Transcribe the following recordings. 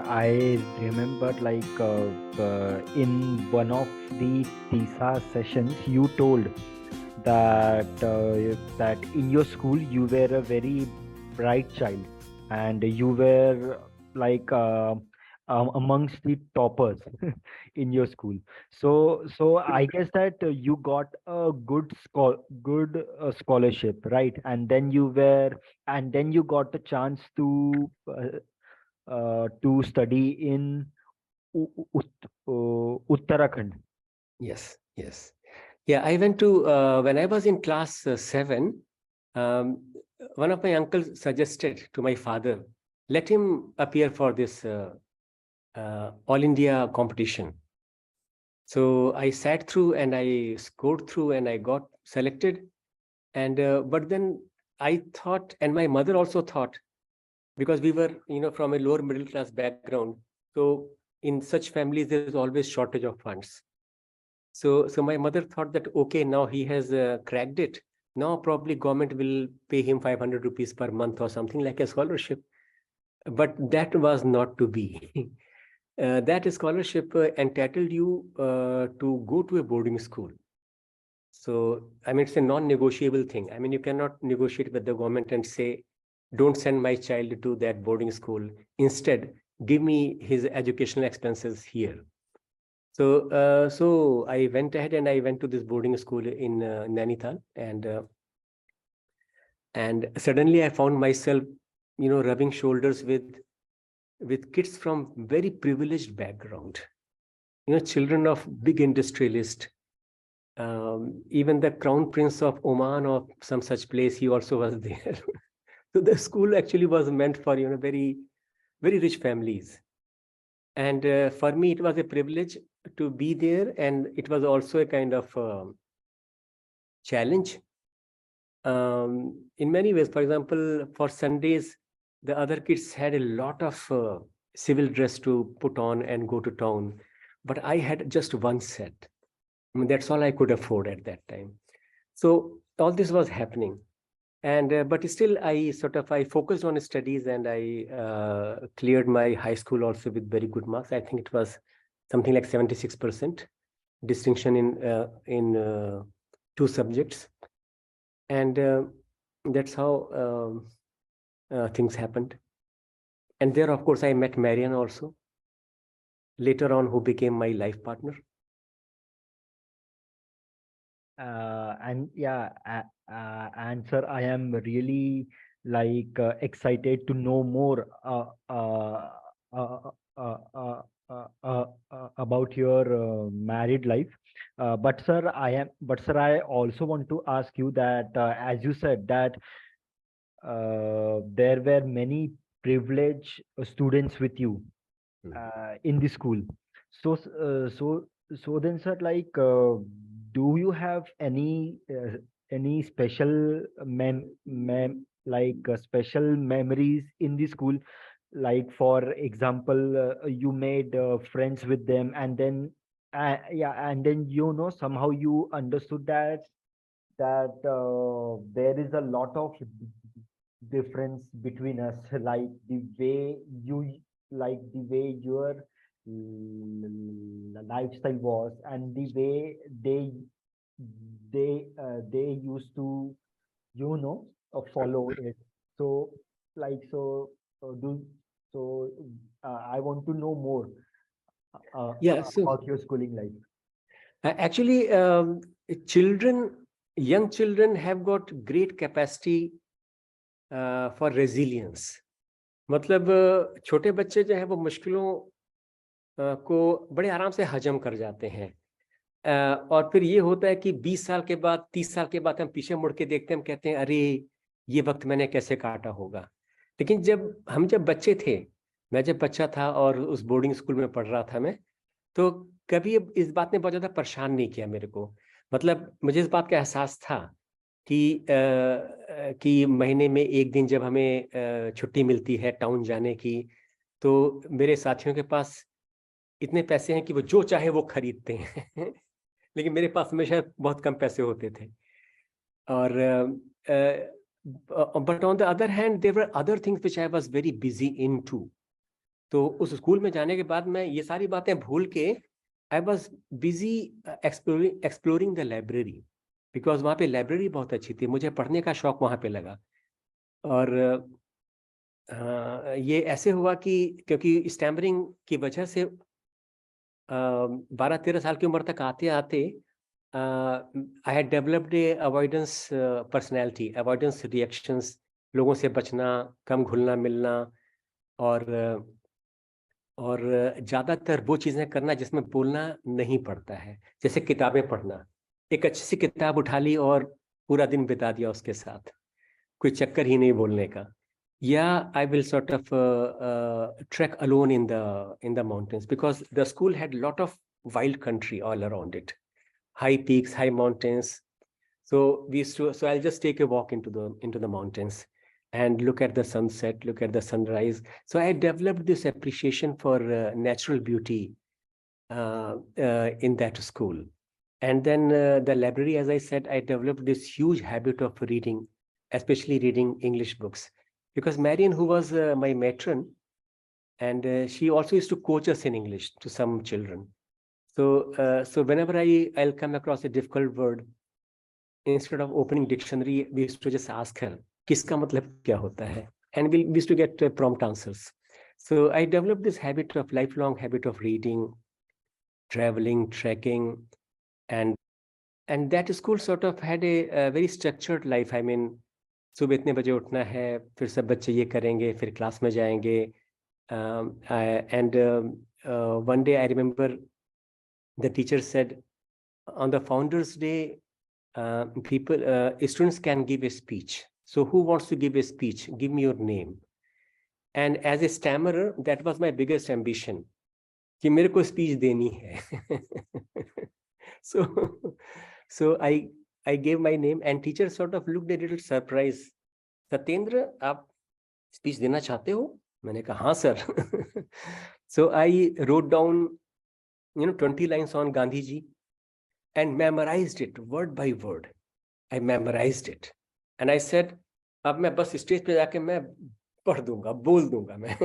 I remember in one of the TISA sessions, you told that in your school you were a very bright child, and you were like amongst the toppers in your school. So I guess that you got a good scholarship, right? And then you got the chance to study in Uttarakhand. Yes, yes. Yeah, I went to, when I was in class 7, um, one of my uncles suggested to my father, let him appear for this All India competition. So I sat through and I scored through and I got selected. And but then I thought, and my mother also thought, because we were, from a lower middle class background. So in such families, there is always shortage of funds. So my mother thought that, okay, now he has cracked it. Now probably government will pay him 500 rupees per month or something like a scholarship. But that was not to be. That scholarship entitled you to go to a boarding school. So, I mean, it's a non-negotiable thing. I mean, you cannot negotiate with the government and say, don't send my child to that boarding school. Instead, give me his educational expenses here. So I went ahead and I went to this boarding school in Nainital, and suddenly I found myself, rubbing shoulders with kids from very privileged background, children of big industrialists. Even the Crown Prince of Oman or some such place, he also was there. So the school actually was meant for, very, very rich families. And for me, it was a privilege to be there. And it was also a kind of challenge. In many ways, for example, for Sundays, the other kids had a lot of civil dress to put on and go to town. But I had just one set. I mean, that's all I could afford at that time. So all this was happening. And but still, I focused on studies, and I cleared my high school also with very good marks. I think it was something like 76% distinction in 2 subjects, and that's how things happened. And there, of course, I met Marian also later on, who became my life partner. And yeah, and sir, I am really excited to know more uh, uh, uh, about your married life. But sir, I also want to ask you that, as you said that there were many privileged students with you in the school. So, so then, sir, do you have any special special memories in the school? Like, for example, you made friends with them, and then, yeah, and then somehow you understood that there is a lot of difference between us, like the way you the way your lifestyle was, and the way they used to follow it. So so do so I want to know more Yeah, so about your schooling life. actually, young children have got great capacity for resilience. मतलब छोटे बच्चे जो है वो मुश्किलों को बड़े आराम से हजम कर जाते हैं, और फिर ये होता है कि 20 साल के बाद, 30 साल के बाद हम पीछे मुड़ के देखते हैं, हम कहते हैं अरे ये वक्त मैंने कैसे काटा होगा। लेकिन जब बच्चे थे, मैं जब बच्चा था और उस बोर्डिंग स्कूल में पढ़ रहा था मैं, तो कभी इस बात ने बहुत ज़्यादा परेशान नहीं किया मेरे को। मतलब मुझे इस बात का एहसास था कि महीने में 1 दिन जब हमें छुट्टी मिलती है टाउन जाने की, तो मेरे साथियों के पास इतने पैसे हैं कि वो जो चाहे वो खरीदते हैं। लेकिन मेरे पास हमेशा बहुत कम पैसे होते थे। और but on the other hand, there were other things which I was very busy into. तो उस स्कूल में जाने के बाद मैं ये सारी बातें भूल के I was busy exploring the library, because वहाँ पे लाइब्रेरी बहुत अच्छी थी, मुझे पढ़ने का शौक वहाँ पे लगा। और ये ऐसे हुआ कि क्योंकि स्टैमरिंग की वजह से 12-13 साल की उम्र तक आते आते I had developed A avoidance personality, avoidance reactions, लोगों से बचना, कम घुलना मिलना, और ज़्यादातर वो चीज़ें करना जिसमें बोलना नहीं पड़ता है, जैसे किताबें पढ़ना। एक अच्छी सी किताब उठा ली और पूरा दिन बिता दिया उसके साथ, कोई चक्कर ही नहीं बोलने का। या I will sort of trek alone in the mountains, because the school had lot of wild country all around it, high peaks, high mountains. So I'll just take a walk into the mountains and look at the sunset, look at the sunrise. So I developed this appreciation for natural beauty in that school. And then the library, as I said, I developed this huge habit of reading, especially reading English books, because Marian, who was my matron, and she also used to coach us in English to some children. So whenever I'll come across a difficult word, instead of opening dictionary, we used to just ask her, kiska matlab kya hota hai? And we used to get prompt answers. So I developed this habit of lifelong habit of reading, traveling, trekking, and that school sort of had a very structured life. I mean, सुबह इतने बजे उठना है, फिर सब बच्चे ये करेंगे, फिर क्लास में जाएंगे. And one day I remember the teacher said, on the Founders Day, students can give a speech. So who wants to give a speech? Give me your name. And as a stammerer, that was my biggest ambition, कि मेरे को speech देनी है. So I gave my name, and teacher sort of looked a little surprised. Satyendra, आप speech देना चाहते हो? मैंने कहा हाँ sir. So I wrote down 20 lines on Gandhi ji and memorized it word by word. I memorized it and I said, अब मैं बस स्टेज पे जाके मैं पढ़ दूंगा, बोल दूंगा मैं.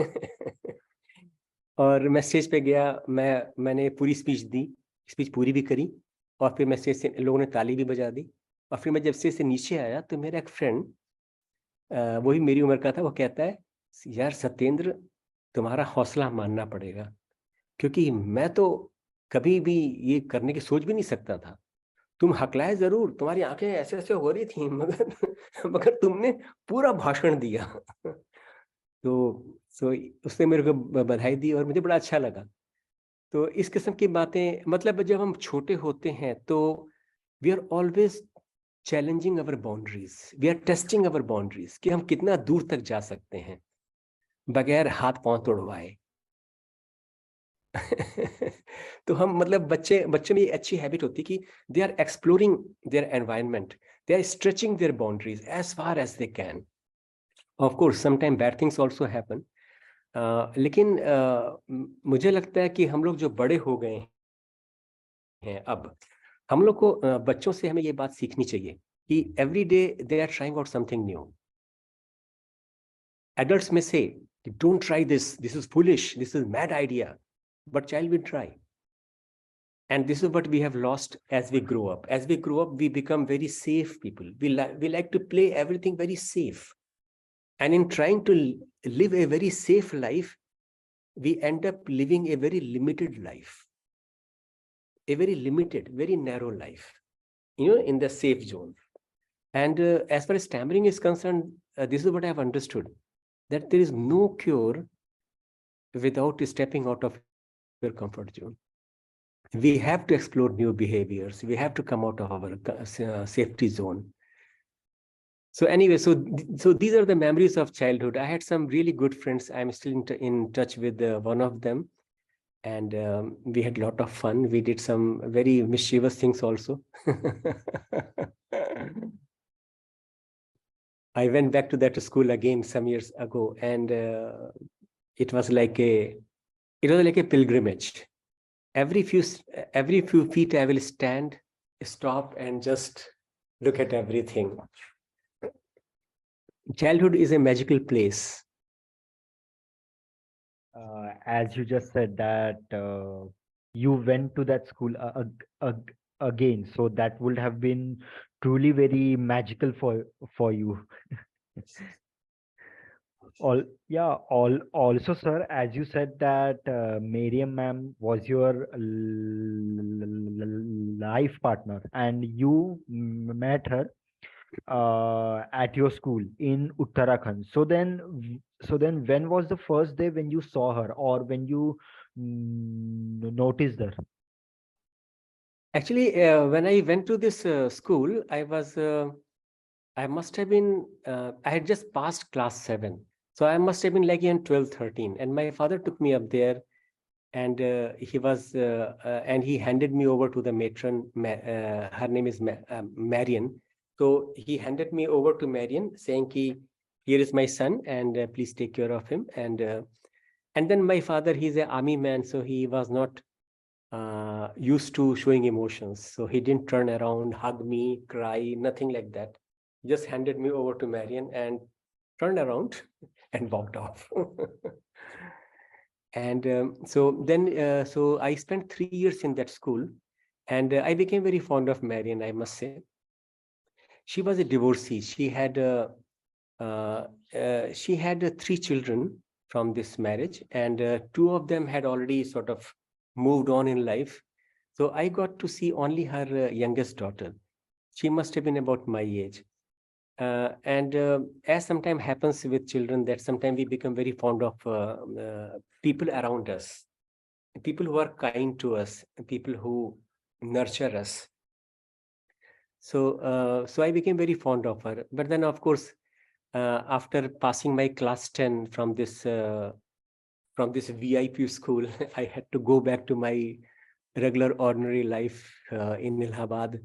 और मैं स्टेज पे गया, मैंने पूरी स्पीच दी, स्पीच पूरी भी करी, और फिर मैं स्टेज से, लोगों ने ताली भी बजा दी. और फिर मैं जब स्टेज से नीचे आया तो मेरा एक फ्रेंड, वही मेरी उम्र का था, वो कहता है, यार सत्येंद्र, तुम्हारा हौसला मानना पड़ेगा, क्योंकि मैं तो कभी भी ये करने की सोच भी नहीं सकता था. तुम हकलाए जरूर, तुम्हारी आंखें ऐसे ऐसे हो रही थी, मगर तुमने पूरा भाषण दिया. तो उसने मेरे को बधाई दी और मुझे बड़ा अच्छा लगा. तो इस किस्म की बातें, मतलब जब हम छोटे होते हैं तो we are always challenging our boundaries, we are testing our boundaries, कि हम कितना दूर तक जा सकते हैं बगैर हाथ पांव तोड़वाए. तो हम, मतलब बच्चे में ये अच्छी हैबिट होती है कि they are exploring their environment, they are stretching their boundaries as far as they can. Of course sometime bad things also happen, लेकिन मुझे लगता है कि हम लोग जो बड़े हो गए हैं अब, हम लोग को बच्चों से हमें ये बात सीखनी चाहिए कि every day they are trying out something new. Adults may say, don't try this, this is foolish, this is mad idea, but child will try. And this is what we have lost as we grow up. As we grow up, we become very safe people. We like to play everything very safe. And in trying to live a very safe life, we end up living a very limited life. A very limited, very narrow life, in the safe zone. And as far as stammering is concerned, this is what I have understood, that there is no cure without stepping out of your comfort zone. We have to explore new behaviors. We have to come out of our safety zone. So anyway, so these are the memories of childhood. I had some really good friends. I'm still in touch with one of them. And we had a lot of fun. We did some very mischievous things also. I went back to that school again some years ago, and it was like a pilgrimage. Every few feet I will stand, stop, and just look at everything. Childhood is a magical place. as you just said that you went to that school again, so that would have been truly very magical for you. Yes, yes. All yeah, all also, sir, as you said that Mariam ma'am was your life partner, and you met her at your school in Uttarakhand. So then, when was the first day when you saw her, or when you noticed her? Actually, when I went to this school, I must have been, I had just passed class 7. So I must have been like in 12, 13. And my father took me up there, and and he handed me over to the matron. Her name is Marian. So he handed me over to Marian, saying, here is my son, and please take care of him. And then my father, he's an army man, so he was not used to showing emotions. So he didn't turn around, hug me, cry, nothing like that. He just handed me over to Marian and turned around and walked off. And so I spent 3 years in that school, and I became very fond of Marian, I must say. She was a divorcee. She had 3 children from this marriage, and 2 of them had already sort of moved on in life. So I got to see only her youngest daughter. She must have been about my age. And as sometimes happens with children, that sometimes we become very fond of people around us, people who are kind to us, people who nurture us. So I became very fond of her. But then, of course, after passing my class 10 from this VIP school, I had to go back to my regular ordinary life in Allahabad.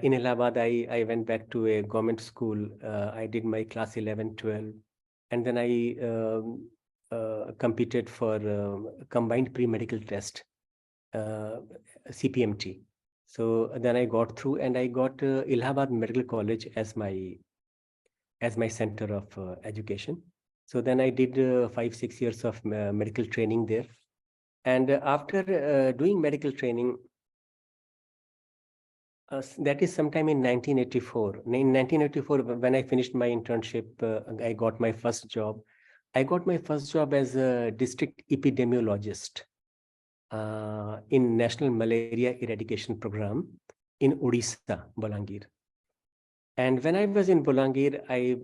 In Allahabad, I went back to a government school. I did my class 11, 12, and then I competed for combined pre-medical test, CPMT. So then I got through, and I got Allahabad Medical College as my center of education. So then I did 5, 6 years of medical training there. And after doing medical training, that is sometime in 1984. In 1984, when I finished my internship, I got my first job. I got my first job as a district epidemiologist in National Malaria Eradication Program in Odisha, Bolangir. And when I was in Bolangir, I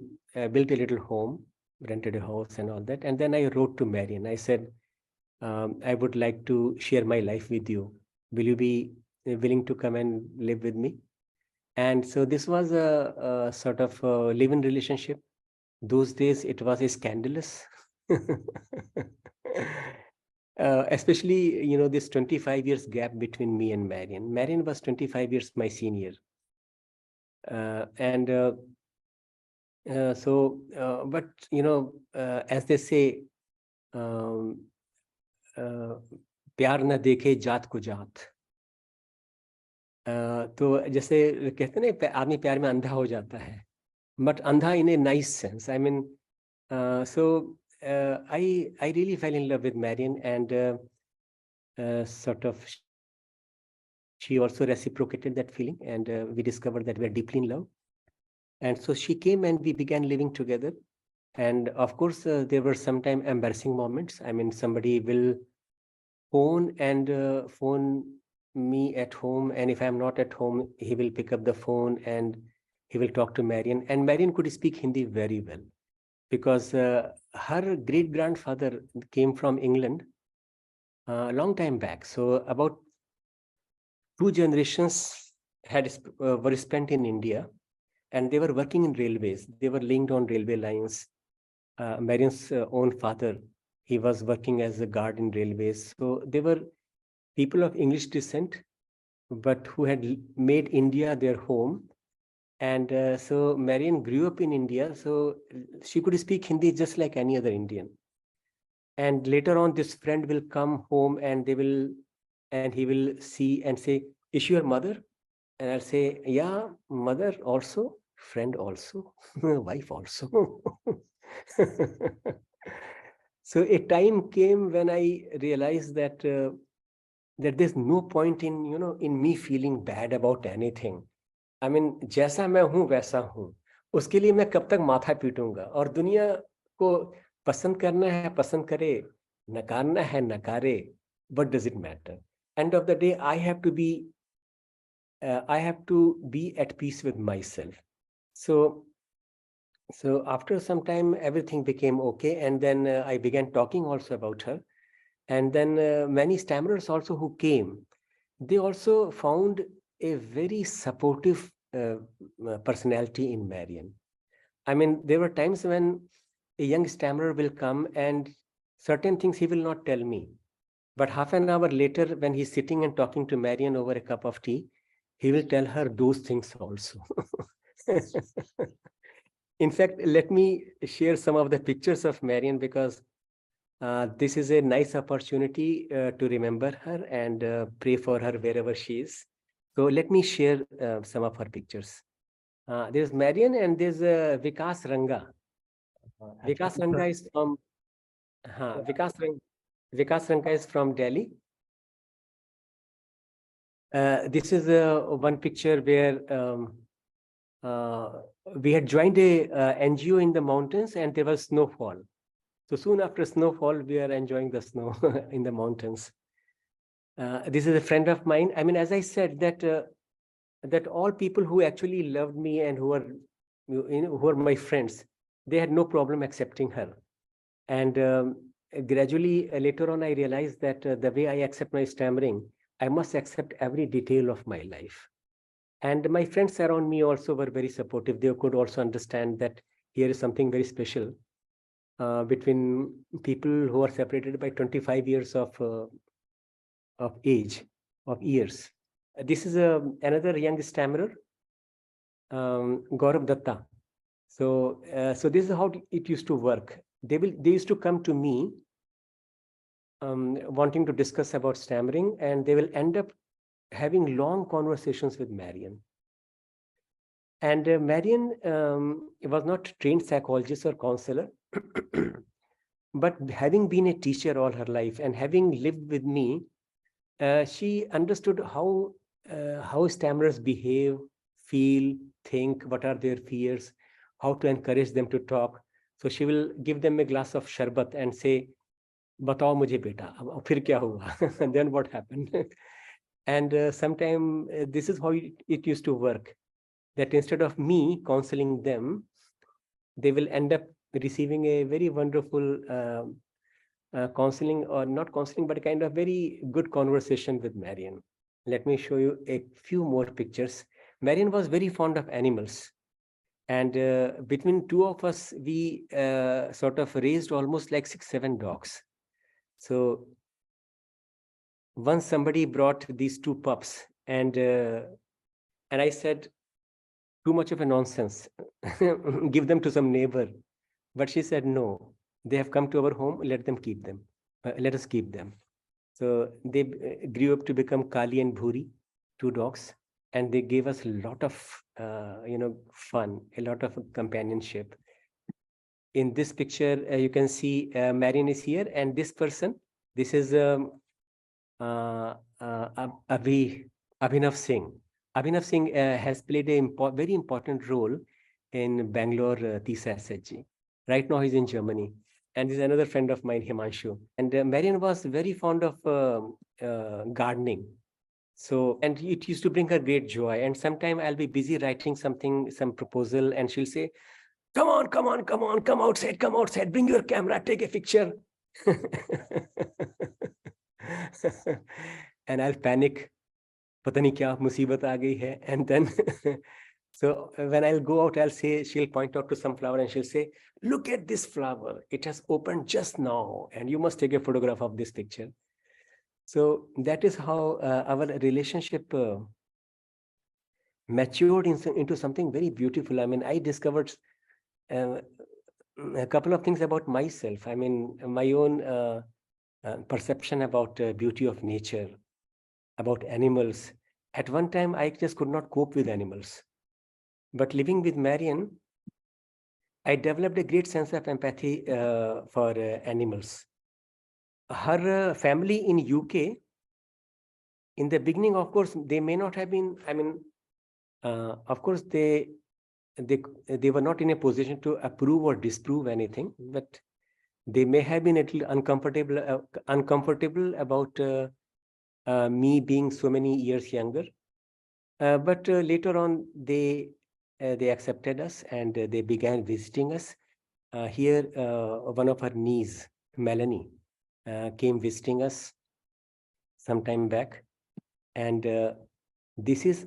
built a little home, rented a house and all that. And then I wrote to Marian. I said, I would like to share my life with you. Will you be willing to come and live with me? And so this was a sort of a live-in relationship. Those days, it was a scandalous. Especially, this 25 years gap between me and Marian. Marian was 25 years my senior. And but as they say, प्यार न देखे जात को जात. तो जैसे कहते हैं ना, आदमी प्यार में अंधा हो जाता है, but अंधा in a nice sense. I mean, I really fell in love with Marian, and sort of she also reciprocated that feeling, and we discovered that we are deeply in love. And so she came and we began living together. And of course, there were sometimes embarrassing moments. I mean, somebody will phone me at home, and if I'm not at home, he will pick up the phone and he will talk to Marian. And Marian could speak Hindi very well, because her great grandfather came from England a long time back. So about 2 generations were spent in India, and they were working in railways. They were linked on railway lines. Marian's own father, he was working as a guard in railways. So they were people of English descent, but who had made India their home. And so Marian grew up in India, so she could speak Hindi just like any other Indian. And later on, this friend will come home, and he will see and say, "Is she your mother?" And I'll say, "Yeah, mother also, friend also, wife also." So a time came when I realized that that there's no point in, in me feeling bad about anything. I mean, जैसा मैं हूँ वैसा हूँ, उसके लिए मैं कब तक माथा पीटूंगा? और दुनिया को पसंद करना है पसंद करे, नकारना है नकारे. What does it matter? End of the day, I have to be at peace with myself. So after some time, everything became okay, and then I began talking also about her. And then many stammerers also who came, they also found a very supportive personality in Marian. I mean, there were times when a young stammerer will come and certain things he will not tell me. But half an hour later, when he's sitting and talking to Marian over a cup of tea, he will tell her those things also. In fact, let me share some of the pictures of Marian, because this is a nice opportunity to remember her and pray for her wherever she is. So let me share some of her pictures. There's Marian and there's Vikas Ranga. Vikas Actually, Ranga sir, is from yeah, Vikas Ranga is from Delhi. This is one picture where we had joined a NGO in the mountains and there was snowfall. So soon after snowfall, we are enjoying the snow in the mountains. This is a friend of mine. I mean, as I said, that all people who actually loved me and who are my friends, they had no problem accepting her. And gradually, later on, I realized that the way I accept my stammering, I must accept every detail of my life. And my friends around me also were very supportive. They could also understand that here is something very special between people who are separated by 25 years of age, of years. This is another young stammerer, Gaurav Datta. So this is how it used to work. They used to come to me wanting to discuss about stammering, and they will end up having long conversations with Marian. And Marian was not trained psychologist or counselor, but having been a teacher all her life and having lived with me, she understood how stammerers behave, feel, think, what are their fears, how to encourage them to talk. So she will give them a glass of sharbat and say, "Batao mujhe beta, ab fir kya hua?" And then what happened? And sometimes this is how it used to work. That instead of me counseling them, they will end up receiving a very wonderful counseling, or not counseling, but a kind of very good conversation with Marian. Let me show you a few more pictures. Marian was very fond of animals. And between two of us, we sort of raised almost like 6-7 dogs. So once somebody brought these 2 pups, and I said, too much of a nonsense. Give them to some neighbor. But she said, no, they have come to our home, let them keep them. Let us keep them. So they grew up to become Kali and Bhuri, 2 dogs, and they gave us a lot of fun, a lot of companionship. In this picture, you can see Marian is here, and this person, this is Abhinav Singh. Abhinav Singh has played a very important role in Bangalore TISA SHG. Right now he's in Germany. And he's another friend of mine, Himanshu. And Marian was very fond of gardening. So, and it used to bring her great joy. And sometime I'll be busy writing something, some proposal, and she'll say, come on, come outside, bring your camera, take a picture. And I'll panic. Pata nahi kya musibat aa gayi hai. And then, so when I'll go out, I'll say, she'll point out to some flower and she'll say, look at this flower. It has opened just now. And you must take a photograph of this picture. So that is how our relationship matured into something very beautiful. I mean, I discovered a couple of things about myself. I mean, my own perception about beauty of nature, about animals. At one time, I just could not cope with animals. But living with Marian, I developed a great sense of empathy for animals. Her family in UK, in the beginning, of course, they may not have been, of course, they were not in a position to approve or disprove anything, but they may have been a little uncomfortable about me being so many years younger. But later on, they accepted us and they began visiting us. Here, one of her niece, Melanie, came visiting us some time back. And this is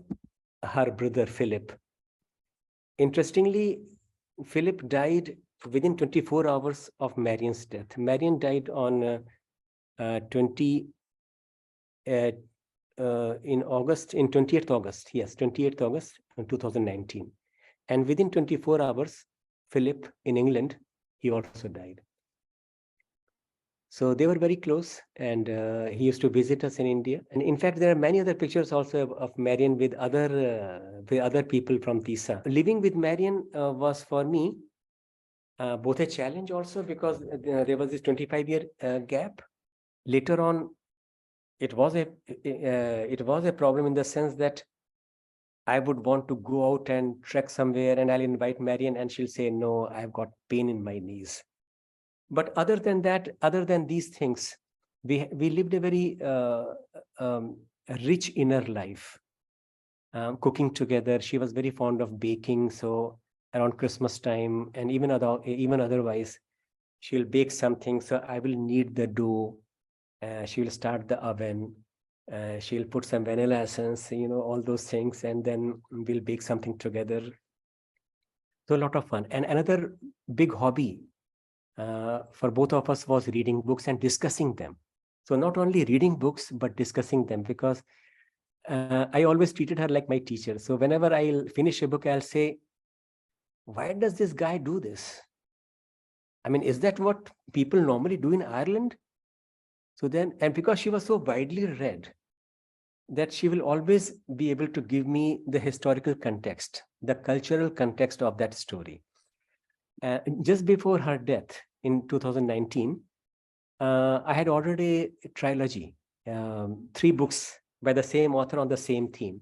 her brother, Philip. Interestingly, Philip died within 24 hours of Marian's death. Marian died on 20th August, yes, 28th August 2019. And within 24 hours, Philip in England, he also died. So they were very close, and he used to visit us in India. And in fact, there are many other pictures also of Marian with other people from TISA. Living with Marian was for me both a challenge also, because there was this 25-year gap. Later on, it was a problem in the sense that I would want to go out and trek somewhere, and I'll invite Marian, and she'll say, "No, I've got pain in my knees." But other than that, other than these things, we lived a very rich inner life, cooking together. She was very fond of baking, so around Christmas time and even otherwise, she'll bake something. So I will knead the dough. She will start the oven. She'll put some vanilla essence, all those things, and then we'll bake something together. So a lot of fun. And another big hobby for both of us was reading books and discussing them. So not only reading books, but discussing them, because I always treated her like my teacher. So whenever I'll finish a book, I'll say, "Why does this guy do this? I mean, is that what people normally do in Ireland?" So then, and because she was so widely read, that she will always be able to give me the historical context, the cultural context of that story. Just before her death in 2019, I had ordered a trilogy, 3 books by the same author on the same theme.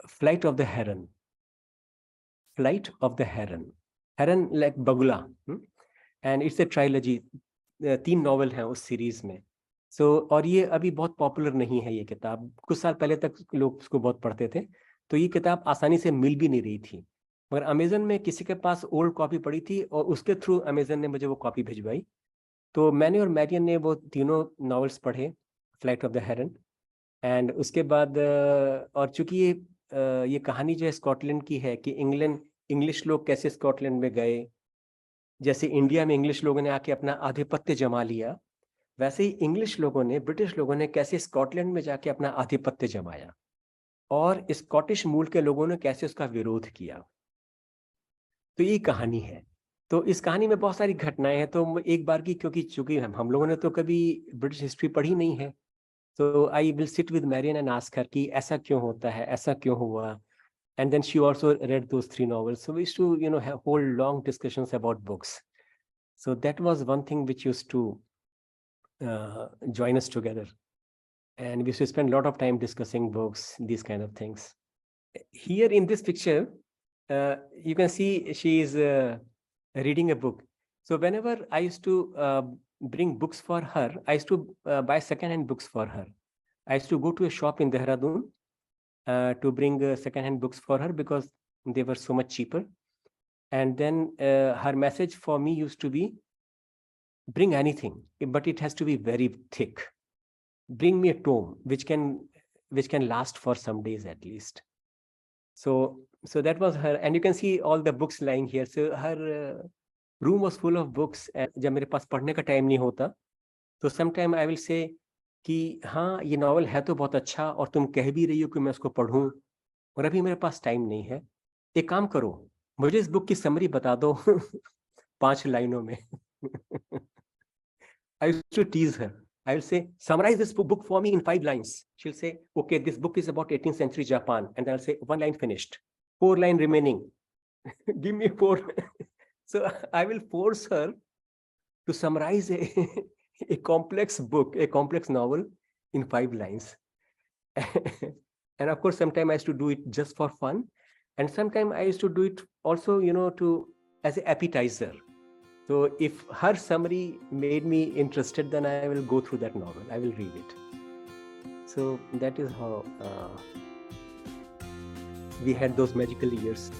Flight of the Heron. Flight of the Heron. Heron like Bagula. And it's a trilogy. 3 novel हैं उस series में. और ये अभी बहुत popular नहीं है ये किताब. कुछ साल पहले तक लोग इसको बहुत पढ़ते थे. तो ये किताब आसानी से मिल भी नहीं रही थी, मगर अमेजन में किसी के पास ओल्ड कॉपी पड़ी थी और उसके थ्रू अमेजन ने मुझे वो कॉपी भिजवाई. तो मैंने और मैरियन ने वो तीनों नॉवेल्स पढ़े, flight of the heron. And उसके बाद और चूंकि ये कहानी जो है स्कॉटलैंड की है कि इंग्लिश लोग कैसे स्कॉटलैंड में गए, जैसे इंडिया में इंग्लिश लोगों ने आके अपना आधिपत्य जमा लिया, वैसे ही इंग्लिश लोगों ने, ब्रिटिश लोगों ने कैसे स्कॉटलैंड में जाके अपना आधिपत्य जमाया, और स्कॉटिश मूल के लोगों ने कैसे उसका विरोध किया. तो ये कहानी है. तो इस कहानी में बहुत सारी घटनाएं हैं. तो एक बार की, क्योंकि चूंकि हम लोगों ने तो कभी ब्रिटिश हिस्ट्री पढ़ी नहीं है, तो I will sit with Marian and ask her कि ऐसा क्यों होता है, ऐसा क्यों हुआ. And then she also read those 3 novels. So we used to, hold long discussions about books. So that was one thing which used to join us together. And we used to spend a lot of time discussing books, these kind of things. Here in this picture, you can see she is reading a book. So whenever I used to bring books for her, I used to buy second-hand books for her. I used to go to a shop in Dehradun to bring second-hand books for her because they were so much cheaper. And then her message for me used to be, bring anything, but it has to be very thick. Bring me a tome which can last for some days at least. So that was her. And you can see all the books lying here. So her room was full of books. जब मेरे पास पढ़ने का time नहीं होता, तो sometime I will say कि हाँ, ये नॉवल है तो बहुत अच्छा और तुम कह भी रही हो कि मैं उसको पढ़ूं, और अभी मेरे पास टाइम नहीं है. एक काम करो, मुझे इस बुक की समरी बता दो 5 लाइनों में. I used to tease her. I will say, summarize this book for me in 5 lines. She'll say, okay, this book is about 18th century Japan. And I'll say, 1 line finished, 4 line remaining. Give me 4. So I will force her to summarize a complex book, a complex novel in 5 lines. And of course, sometimes I used to do it just for fun. And sometimes I used to do it also, as an appetizer. So if her summary made me interested, then I will go through that novel. I will read it. So that is how we had those magical years.